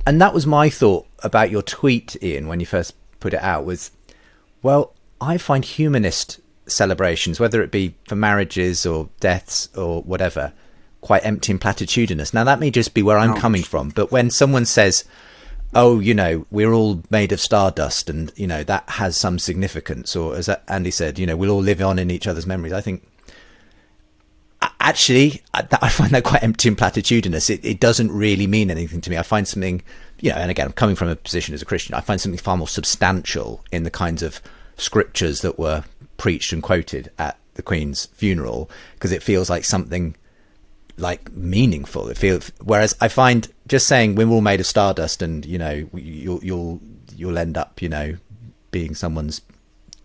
and that was my thought about your tweet, Ian, when you first put it out, was, well, I find humanist celebrations, whether it be for marriages or deaths or whatever, quite empty and platitudinous. Now, that may just be where I'm coming from, but when someone says, oh, we're all made of stardust and, that has some significance, or as Andy said, we'll all live on in each other's memories, I think, actually, I find that quite empty and platitudinous. It doesn't really mean anything to me. I find something, and again, I'm coming from a position as a Christian, I find something far more substantial in the kinds of scriptures that were preached and quoted at the Queen's funeral, because it feels like something like meaningful. It feels, whereas I find just saying we're all made of stardust and you'll end up being someone's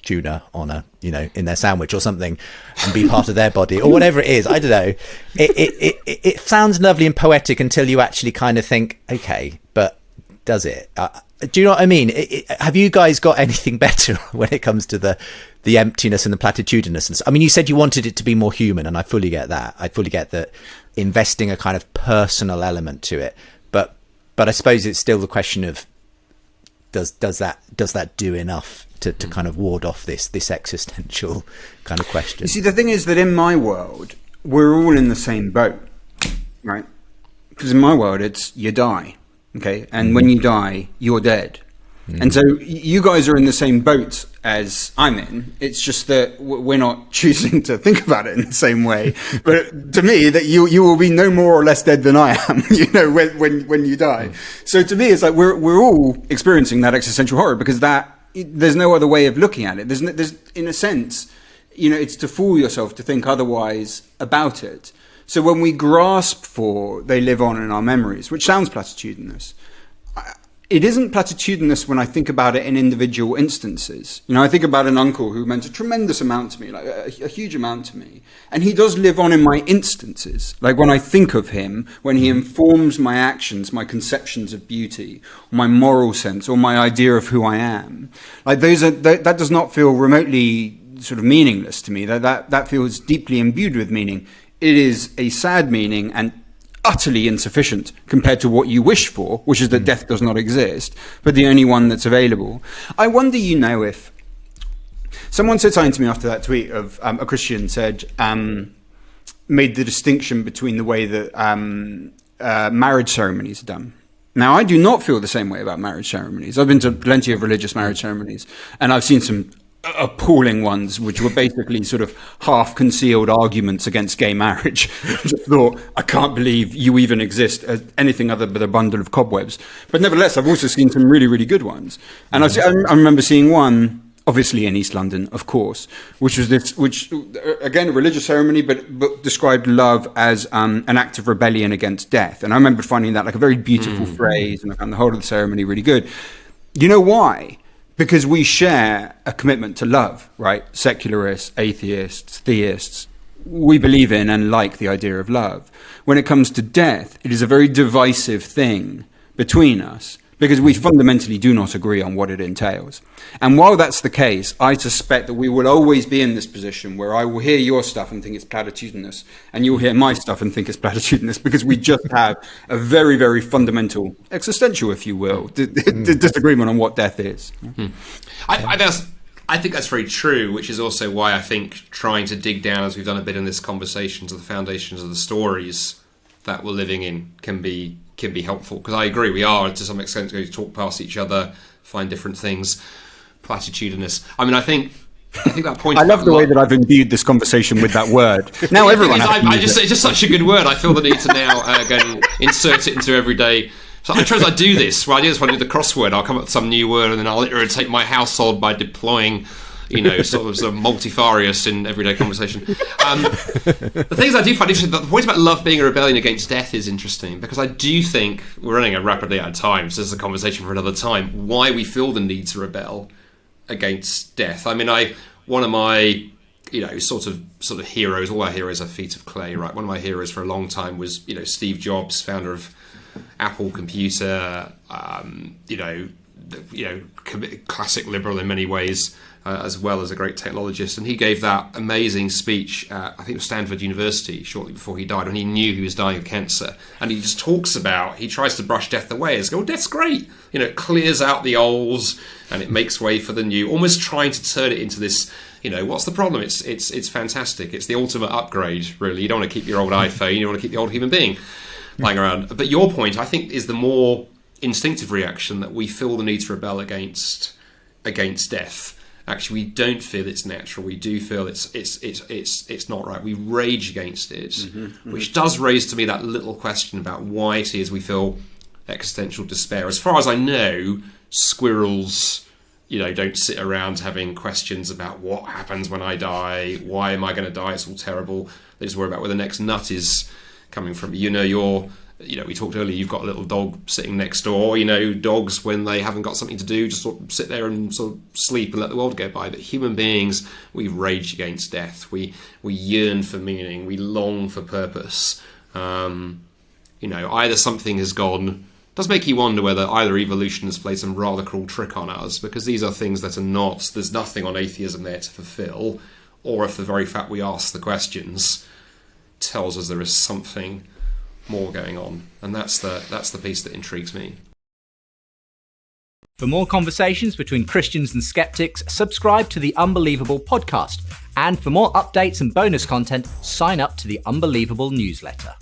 tuna on a in their sandwich or something and be part of their body or whatever it is, I don't know, it sounds lovely and poetic until you actually kind of think, okay, but does it? Do you know what I mean? Have you guys got anything better when it comes to the emptiness and the platitudinousness? I mean, you said you wanted it to be more human, and I fully get that. I fully get that, investing a kind of personal element to it. But I suppose it's still the question of does that do enough to kind of ward off this existential kind of question? You see, the thing is that in my world, we're all in the same boat, right? Because in my world, it's you die. Okay, and when you die, you're dead. And so you guys are in the same boat as I'm in. It's just that we're not choosing to think about it in the same way. But to me, that you will be no more or less dead than I am, when you die. So to me, it's like we're all experiencing that existential horror, because there's no other way of looking at it. There's in a sense, it's to fool yourself to think otherwise about it. So when we grasp for they live on in our memories, which sounds platitudinous, it isn't platitudinous when I think about it in individual instances. I think about an uncle who meant a tremendous amount to me, like a huge amount to me. And he does live on in my instances. Like when I think of him, when he informs my actions, my conceptions of beauty, my moral sense, or my idea of who I am. Like that does not feel remotely sort of meaningless to me. That feels deeply imbued with meaning. It is a sad meaning and utterly insufficient compared to what you wish for, which is that death does not exist, but the only one that's available. I wonder, if someone said something to me after that tweet of a Christian said, made the distinction between the way that marriage ceremonies are done. Now, I do not feel the same way about marriage ceremonies. I've been to plenty of religious marriage ceremonies, and I've seen some appalling ones, which were basically sort of half-concealed arguments against gay marriage. I just thought, I can't believe you even exist as anything other than a bundle of cobwebs. But nevertheless, I've also seen some really, really good ones. And I remember seeing one, obviously in East London, of course, which again, a religious ceremony, but described love as an act of rebellion against death. And I remember finding that like a very beautiful phrase, and I found the whole of the ceremony really good. You know why? Because we share a commitment to love, right? Secularists, atheists, theists, we believe in and like the idea of love. When it comes to death, it is a very divisive thing between us, because we fundamentally do not agree on what it entails. And while that's the case, I suspect that we will always be in this position where I will hear your stuff and think it's platitudinous, and you'll hear my stuff and think it's platitudinous, because we just have a very, very fundamental, existential, if you will, disagreement on what death is. I think that's very true, which is also why I think trying to dig down, as we've done a bit in this conversation, to the foundations of the stories that we're living in can be helpful, because I agree we are to some extent going to talk past each other, find different things, platitudinous. I mean, I think that point. I love the way that I've imbued this conversation with that word. Now everyone has it's just such a good word. I feel the need to now go and insert it into everyday. So I suppose I do this. Well, I do this when I do the crossword. I'll come up with some new word, and then I'll irritate my household by deploying, sort of multifarious in everyday conversation. The things I do find interesting, the point about love being a rebellion against death is interesting, because I do think we're running rapidly out of time, so this is a conversation for another time, why we feel the need to rebel against death. I mean, one of my, sort of heroes, all our heroes are feet of clay, right? One of my heroes for a long time was, Steve Jobs, founder of Apple Computer, classic liberal in many ways, as well as a great technologist. And he gave that amazing speech at, I think it was Stanford University, shortly before he died, when he knew he was dying of cancer. And he just talks about, he tries to brush death away as, oh, death's great. It clears out the old and it makes way for the new, almost trying to turn it into this, what's the problem? It's fantastic. It's the ultimate upgrade, really. You don't want to keep your old iPhone, you want to keep the old human being lying around. But your point, I think, is the more instinctive reaction, that we feel the need to rebel against death. Actually, we don't feel it's natural. We do feel it's not right. We rage against it, which does raise to me that little question about why it is we feel existential despair. As far as I know, squirrels, don't sit around having questions about what happens when I die. Why am I going to die? It's all terrible. They just worry about where the next nut is coming from. We talked earlier, you've got a little dog sitting next door. Dogs, when they haven't got something to do, just sort of sit there and sort of sleep and let the world go by. But human beings, we rage against death. We yearn for meaning. We long for purpose. Either something has gone. It does make you wonder whether either evolution has played some rather cruel trick on us, because these are things that are not. There's nothing on atheism there to fulfill, or if the very fact we ask the questions tells us there is something more going on, and that's the piece that intrigues me. For more conversations between Christians and skeptics, subscribe to the Unbelievable podcast, and for more updates and bonus content, sign up to the Unbelievable newsletter.